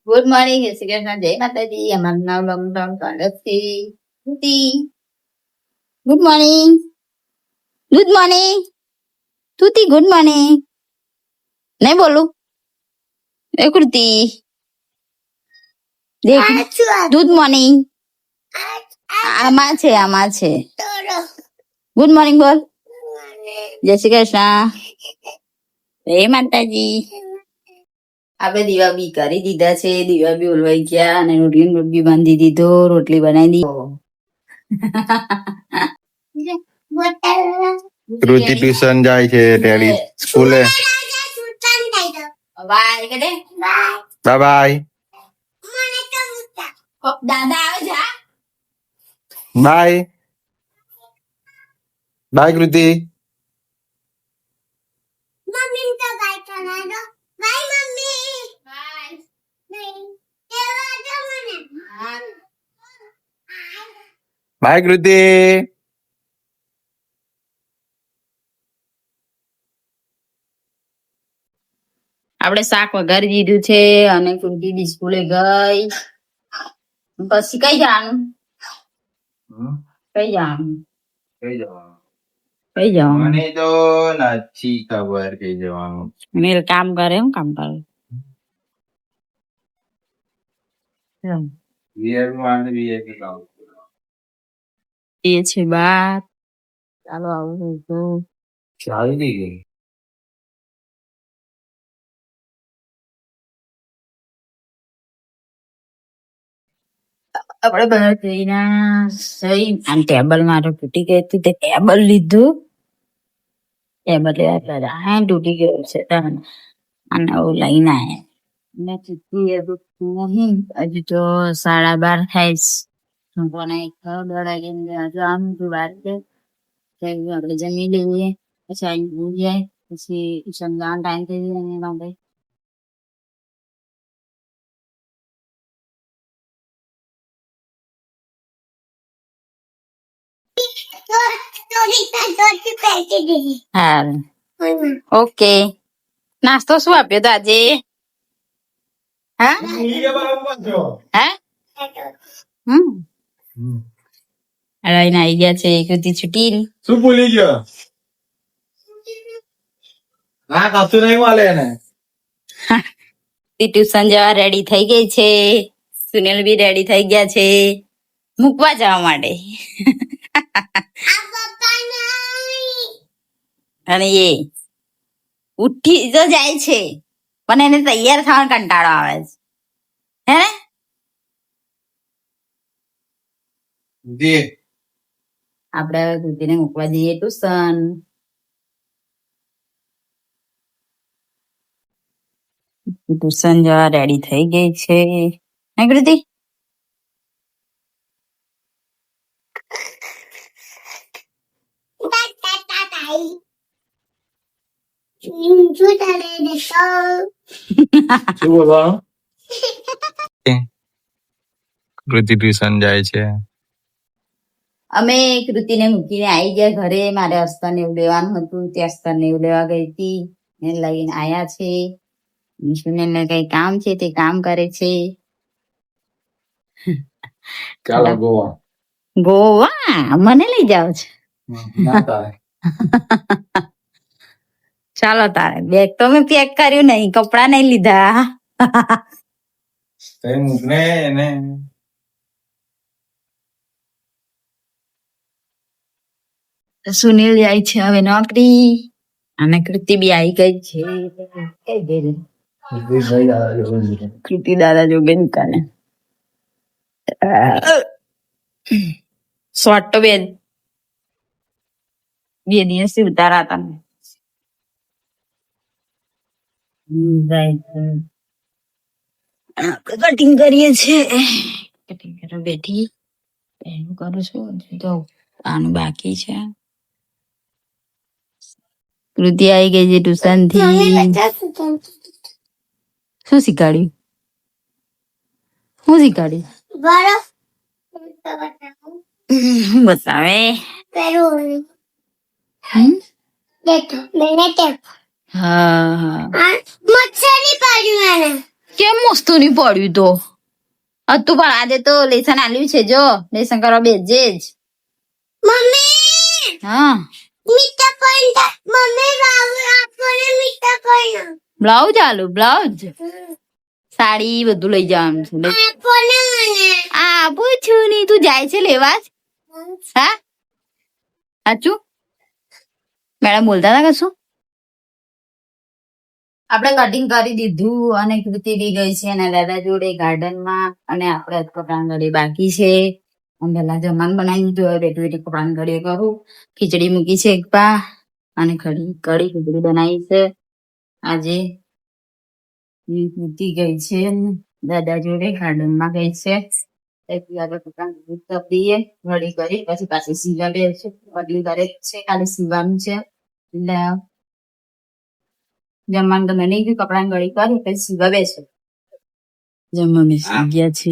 Good morning, જય શ્રી કૃષ્ણ, જય માતાજી. અમારું નામ લમડમ કાળથી. ગુડ મોર્નિંગ, ગુડ મોર્નિંગ, તુતી ગુડ મોર્નિંગ. નહીં બોલું એ કૃતિ દેખ ગુડ મોર્નિંગ. આમાં છે ગુડ મોર્નિંગ બોલ. જય શ્રી કૃષ્ણ, જય માતાજી. આપણે દીવા બી કરી દીધા છે, દીવા બી ઓલવાઈ ગયા અને રોટલી બી બાંધી દીધો, રોટલી બનાવી દીધી. કૃતિ ટ્યુશન જાય છે, ટેડી સ્કૂલે. બાય કે બાય બાય દાદા આવે જા. Bye bye Kriti. બાય કૃતિ. આપણે શાક વઘારી દીધું છે અને કૃતિ બી સ્કૂલે ગઈ. પછી કઈ જવાનું? કઈ જવાનું? કઈ જવાનું? મને તો નથી ખબર કઈ જવાનું. મેલ કામ કરે, હું કામ કરે? એ છે બાર. ચાલો આવું તો ચાલી નહીં ગઈ. આપડે બધા જઈને સહી આમ ટેબલ મારે તૂટી ગઈ હતી, તે ટેબલ લીધું. ટેબલ લેવા હા તૂટી ગયું છે અને એવું લઈને આવ્યા. નહીં હજુ તો 12:30 થાય. કોને ખબર હજુ આમ બહાર આપણે જમી લઈએ, પછી આવી ભૂલ જાય, પછી સમજાવવાનો ટાઈમ થઈ જાય એના માટે. હા ઓકે. નાસ્તો શું આપ્યો તો આજે? હા હા લઈને આવી ગયા છે કૃતિ છૂટી. શું ભૂલી ગયો? ના કશું નહીં મળે ને. ટ્યુશન જવા રેડી થઈ ગઈ છે. સુનિલ બી રેડી થઈ ગયા છે મૂકવા જવા માટે. અને એ ઉઠી તો જાય છે પણ એને તૈયાર થવાનો કંટાળો આવે છે. હે આપડે કૃતિને મૂકવા જઈએ ટ્યુશન. ટ્યુશન જવા રેડી થઈ ગઈ છે હે કૃતિ? કૃતિ ટ્યુશન જાય છે. અમે કૃતિને મૂકીને આવી ગયા ઘરે. મારે અસ્તરને એવું લેવાનું હતું, તે અસ્તરને એવું લેવા ગઈ હતી, એને લઈને આયા છે. વિષ્ણુને કઈ કામ છે તે કામ કરે છે. ચાલો ગોવા. ગોવા મને લઈ જાવ છે? ચાલો તારે બેગ તો મેં પેક કર્યું નહીં, કપડા નહીં લીધા. સુનિલ જાય છે હવે નોકરી અને કૃતિ બી આવી ગઈ છે. કૃતિ દાદા જોગે દુકાને. શોર્ટ તો બે દિવસ ઉતારા હતા. કટિંગ કરીએ છીએ. કટિંગ કરવા બેઠી એનું કરું છું તો આનું બાકી છે. કૃતિ આવી ગઈ છે ટ્યુશન થી. શું શીખવાડ્યું? શું શીખવાડ્યું બતાવે? હા હા મચ્છર ની પાડ્યું. કેમ મસ્તું નહીં પડ્યું તો હતું પણ આજે તો લેસન આલ્યું છે જો લેસન કરવા બેસજે જ મમ્મી હા મીઠા પૈસા મમ્મી બાબુ આપણને મીઠા પૈસા બ્લાઉઝ આલું બ્લાઉઝ સાડી બધું લઈ જવાનું છે આપણને મને આ પૂછું નહીં તું જાય છે લેવા જ હા સાચું મેડમ બોલતા હતા કશું આપણે કટિંગ કરી દીધું અને કૃતિ બી ગઈ છે અને દાદા જોડે ગાર્ડનમાં અને આપણે કપડાંગળી બાકી છે અને પેલા જમવાનું બનાવી દીધું હવે બેઠી બેઠી કપડાંગળી કરું ખીચડી મૂકી છે એક પા અને કઢી ખીચડી બનાવી છે આજે કૃતિ ગઈ છે દાદા જોડે ગાર્ડનમાં ગઈ છે કપડાં દઈએ ઘડી કરી પછી પાછી સીવા બે છે બદલી કરે છે ખાલી સીવાનું છે એટલે જમવાનું તો બની ગયું કપડાં ગળી કરી પછી સીવા બેસો જમવા બેસી ગયા છે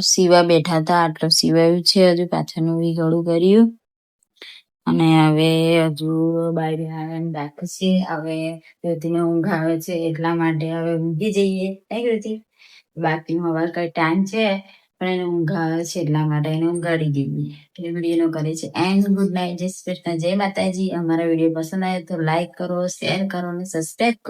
સીવા બેઠા હતા આટલું સીવાયું છે હજુ પાછળનું બી ગળું કર્યું અને હવે હજુ બહાર આવવાનું બાકી છે હવે કૃતિને ઊંઘ આવે છે એટલા માટે હવે ઊંઘી જઈએ નહીં કૃતિ બાકીનો હવે કઈ ટાઈમ છે પણ એને ઊંઘ આવે છે એટલા માટે એને ઊંઘાડી દઈએ એટલે વિડીયોનો કરે છે એન્ડ ગુડ નાઇટ જય શ્રી કૃષ્ણ જય માતાજી અમારા વિડીયો પસંદ આવે તો લાઈક કરો શેર કરો અને સબસ્ક્રાઈબ કરો